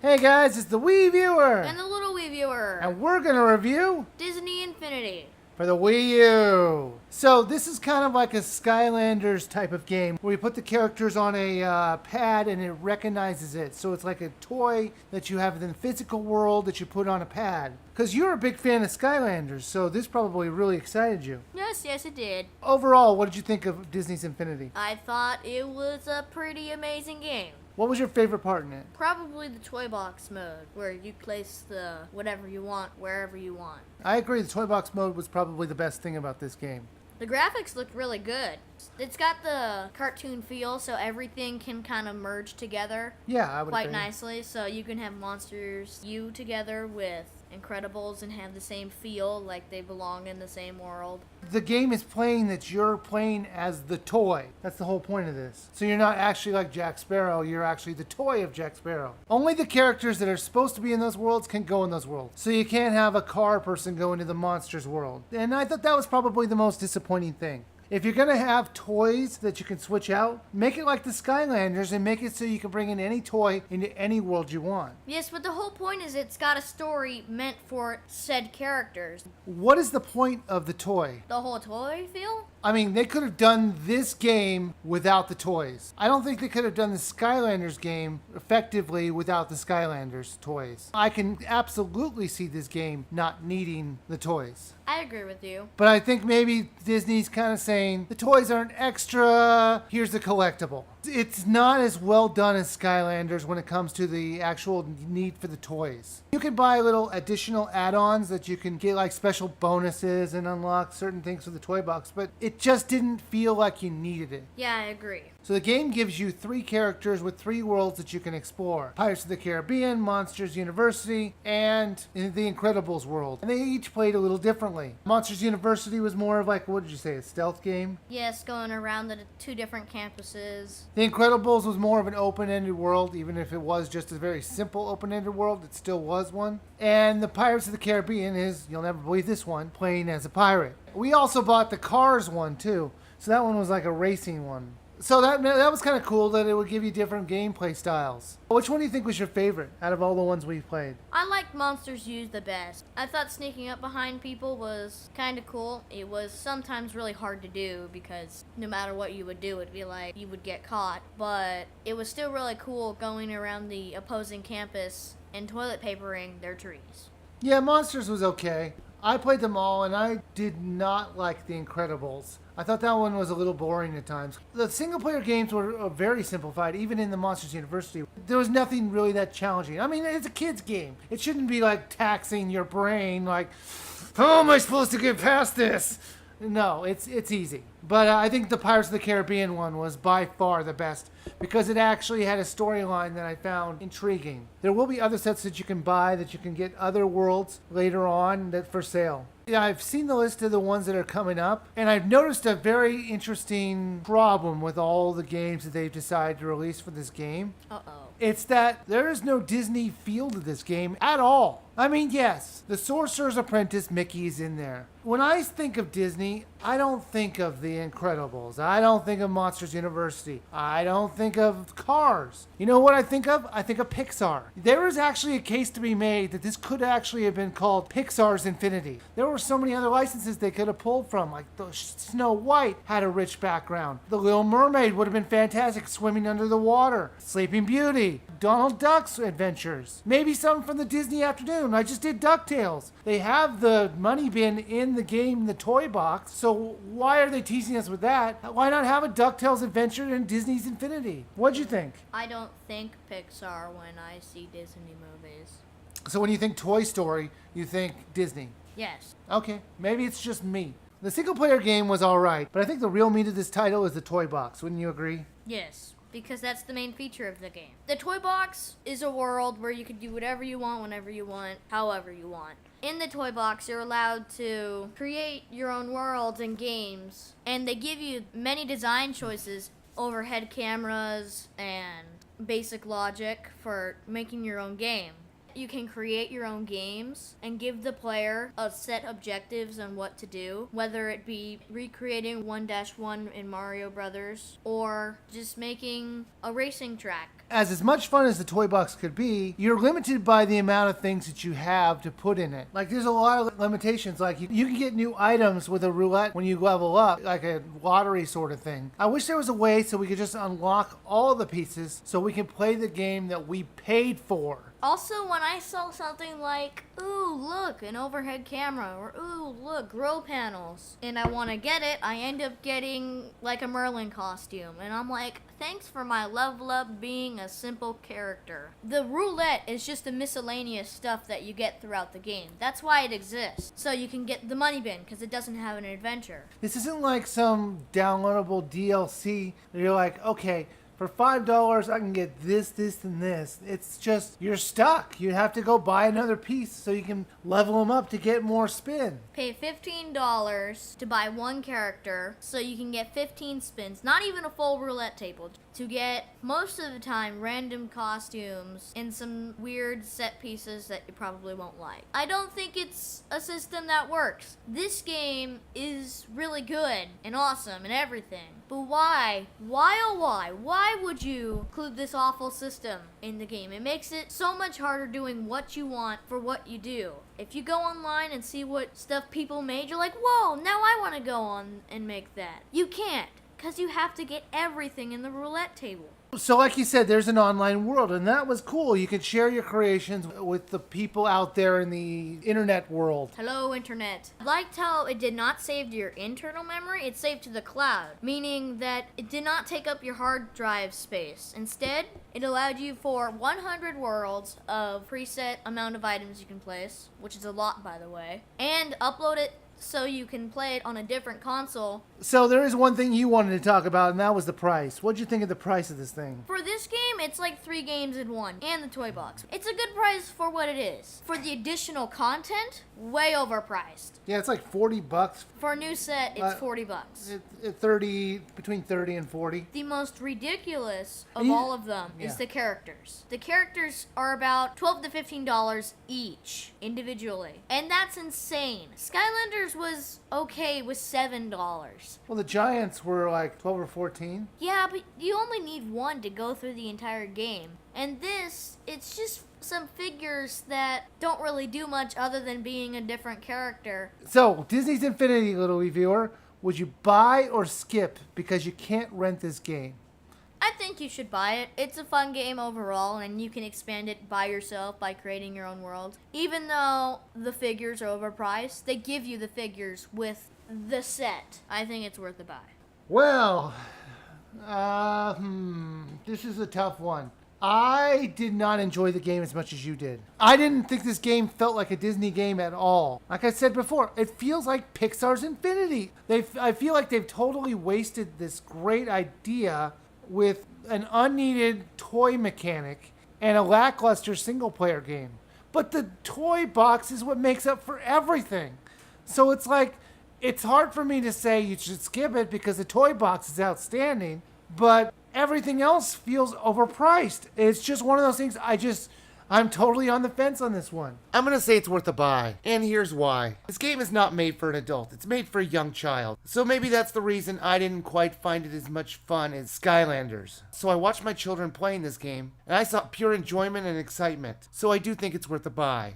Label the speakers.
Speaker 1: Hey guys, it's the Wii Viewer!
Speaker 2: And the little Wii Viewer.
Speaker 1: And we're going to review
Speaker 2: Disney Infinity.
Speaker 1: for the Wii U. So this is kind of like a Skylanders type of game where you put the characters on a pad and it recognizes it. So it's like a toy that you have in the physical world that you put on a pad. Because you're a big fan of Skylanders, so this probably really excited you.
Speaker 2: Yes, it did.
Speaker 1: Overall, what did you think of Disney's Infinity?
Speaker 2: I thought it was a pretty amazing game.
Speaker 1: What was your favorite part in it?
Speaker 2: Probably the toy box mode, where you place the whatever you want, wherever you want.
Speaker 1: I agree, the toy box mode was probably the best thing about this game.
Speaker 2: The graphics looked really good. It's got the cartoon feel, so everything can kind of merge together.
Speaker 1: Yeah, I would
Speaker 2: quite
Speaker 1: agree.
Speaker 2: nicely. So you can have Monsters U together with Incredibles and have the same feel, like they belong in the same world.
Speaker 1: The game is playing that you're playing as the toy. That's the whole point of this. So you're not actually like Jack Sparrow, you're actually the toy of Jack Sparrow. Only the characters that are supposed to be in those worlds can go in those worlds. So you can't have a car person go into the monsters world. And I thought that was probably the most disappointing thing. If you're going to have toys that you can switch out, make it like the Skylanders and make it so you can bring in any toy into any world you want.
Speaker 2: Yes, but the whole point is it's got a story meant for said characters.
Speaker 1: What is the point of the toy?
Speaker 2: The whole toy feel?
Speaker 1: I mean, they could have done this game without the toys. I don't think they could have done the Skylanders game effectively without the Skylanders toys. I can absolutely see this game not needing the toys.
Speaker 2: I agree with you.
Speaker 1: But I think maybe Disney's kind of saying, the toys are an extra, here's the collectible. It's not as well done as Skylanders when it comes to the actual need for the toys. You can buy little additional add-ons that you can get like special bonuses and unlock certain things for the toy box, but it just didn't feel like you needed it.
Speaker 2: Yeah, I agree.
Speaker 1: So the game gives you 3 characters with 3 worlds that you can explore. Pirates of the Caribbean, Monsters University, and the Incredibles world. And they each played a little differently. Monsters University was more of like, what did you say, a stealth game?
Speaker 2: Yes, going around the 2 different campuses.
Speaker 1: The Incredibles was more of an open-ended world, even if it was just a very simple open-ended world, it still was one. And the Pirates of the Caribbean is, you'll never believe this one, playing as a pirate. We also bought the Cars one too, so that one was like a racing one. So that was kind of cool that it would give you different gameplay styles. Which one do you think was your favorite out of all the ones we've played?
Speaker 2: I liked Monsters U the best. I thought sneaking up behind people was kind of cool. It was sometimes really hard to do because no matter what you would do, it'd be like you would get caught. But it was still really cool going around the opposing campus and toilet papering their trees.
Speaker 1: Yeah, Monsters was okay. I played them all and I did not like The Incredibles. I thought that one was a little boring at times. The single-player games were very simplified, even in the Monsters University. There was nothing really that challenging. I mean, it's a kid's game. It shouldn't be like taxing your brain, like, how am I supposed to get past this? No, it's easy. But I think the Pirates of the Caribbean one was by far the best because it actually had a storyline that I found intriguing. There will be other sets that you can buy, that you can get other worlds later on that for sale. Yeah, I've seen the list of the ones that are coming up, and I've noticed a very interesting problem with all the games that they've decided to release for this game.
Speaker 2: Uh-oh.
Speaker 1: It's that there is no Disney feel to this game at all. I mean, yes, the Sorcerer's Apprentice Mickey is in there. When I think of Disney, I don't think of The Incredibles. I don't think of Monsters University. I don't think of Cars. You know what I think of? I think of Pixar. There is actually a case to be made that this could actually have been called Pixar's Infinity. There were so many other licenses they could have pulled from, like the Snow White had a rich background. The Little Mermaid would have been fantastic, swimming under the water. Sleeping Beauty. Donald Duck's adventures. Maybe some from the Disney afternoon. I just did DuckTales. They have the money bin in the game, the toy box, so why are they teasing us with that? Why not have a DuckTales adventure in Disney's Infinity? What'd you think?
Speaker 2: I don't think Pixar when I see Disney movies.
Speaker 1: So when you think Toy Story, you think Disney?
Speaker 2: Yes.
Speaker 1: Okay, maybe it's just me. The single-player game was alright, but I think the real meat of this title is the toy box. Wouldn't you agree?
Speaker 2: Yes, because that's the main feature of the game. The toy box is a world where you can do whatever you want, whenever you want, however you want. In the toy box, you're allowed to create your own worlds and games, and they give you many design choices, overhead cameras and basic logic for making your own game. You can create your own games and give the player a set objectives on what to do, whether it be recreating 1-1 in Mario Brothers or just making a racing track.
Speaker 1: As much fun as the toy box could be, you're limited by the amount of things that you have to put in it. Like, there's a lot of limitations. Like, you can get new items with a roulette when you level up, like a lottery sort of thing. I wish there was a way so we could just unlock all the pieces so we can play the game that we paid for.
Speaker 2: Also, when I saw something like, ooh, look, an overhead camera, or ooh, look, grow panels, and I want to get it, I end up getting like a Merlin costume. And I'm like, thanks for my level up being a simple character. The roulette is just the miscellaneous stuff that you get throughout the game. That's why it exists. So you can get the money bin, because it doesn't have an adventure.
Speaker 1: This isn't like some downloadable DLC where you're like, okay, for $5, I can get this, this, and this. It's just, you're stuck. You have to go buy another piece so you can level them up to get more spin.
Speaker 2: Pay $15 to buy one character so you can get 15 spins, not even a full roulette table, to get, most of the time, random costumes and some weird set pieces that you probably won't like. I don't think it's a system that works. This game is really good and awesome and everything. But why? Why oh why? Why would you include this awful system in the game? It makes it so much harder doing what you want for what you do. If you go online and see what stuff people made, you're like, whoa, now I want to go on and make that. You can't, because you have to get everything in the roulette table.
Speaker 1: So like you said, there's an online world, and that was cool. You could share your creations with the people out there in the internet world.
Speaker 2: Hello, internet. I liked how it did not save to your internal memory, it saved to the cloud, meaning that it did not take up your hard drive space. Instead, it allowed you for 100 worlds of preset amount of items you can place, which is a lot, by the way, and upload it so you can play it on a different console.
Speaker 1: So there is one thing you wanted to talk about, and that was the price. What'd you think of the price of this thing?
Speaker 2: For this game, it's like 3 games in one, and the toy box. It's a good price for what it is. For the additional content, way overpriced.
Speaker 1: Yeah, it's like $40.
Speaker 2: For a new set, it's $40.
Speaker 1: It's 30, between 30 and 40.
Speaker 2: The most ridiculous of all of them is the characters. The characters are about $12 to $15 each, individually. And that's insane. Skylanders was okay with $7.
Speaker 1: Well, the Giants were like 12 or 14.
Speaker 2: Yeah, but you only need one to go through the entire game. And this, it's just some figures that don't really do much other than being a different character.
Speaker 1: So, Disney's Infinity, little reviewer, would you buy or skip because you can't rent this game?
Speaker 2: I think you should buy it. It's a fun game overall, and you can expand it by yourself by creating your own world. Even though the figures are overpriced, they give you the figures with the set. I think it's worth a buy.
Speaker 1: Well, this is a tough one. I did not enjoy the game as much as you did. I didn't think this game felt like a Disney game at all. Like I said before, it feels like Pixar's Infinity. I feel like they've totally wasted this great idea with an unneeded toy mechanic and a lackluster single-player game. But the toy box is what makes up for everything. So it's like, it's hard for me to say you should skip it because the toy box is outstanding, but everything else feels overpriced. It's just one of those things I'm totally on the fence on this one. I'm going to say it's worth a buy, and here's why. This game is not made for an adult. It's made for a young child. So maybe that's the reason I didn't quite find it as much fun as Skylanders. So I watched my children playing this game, and I saw pure enjoyment and excitement. So I do think it's worth a buy.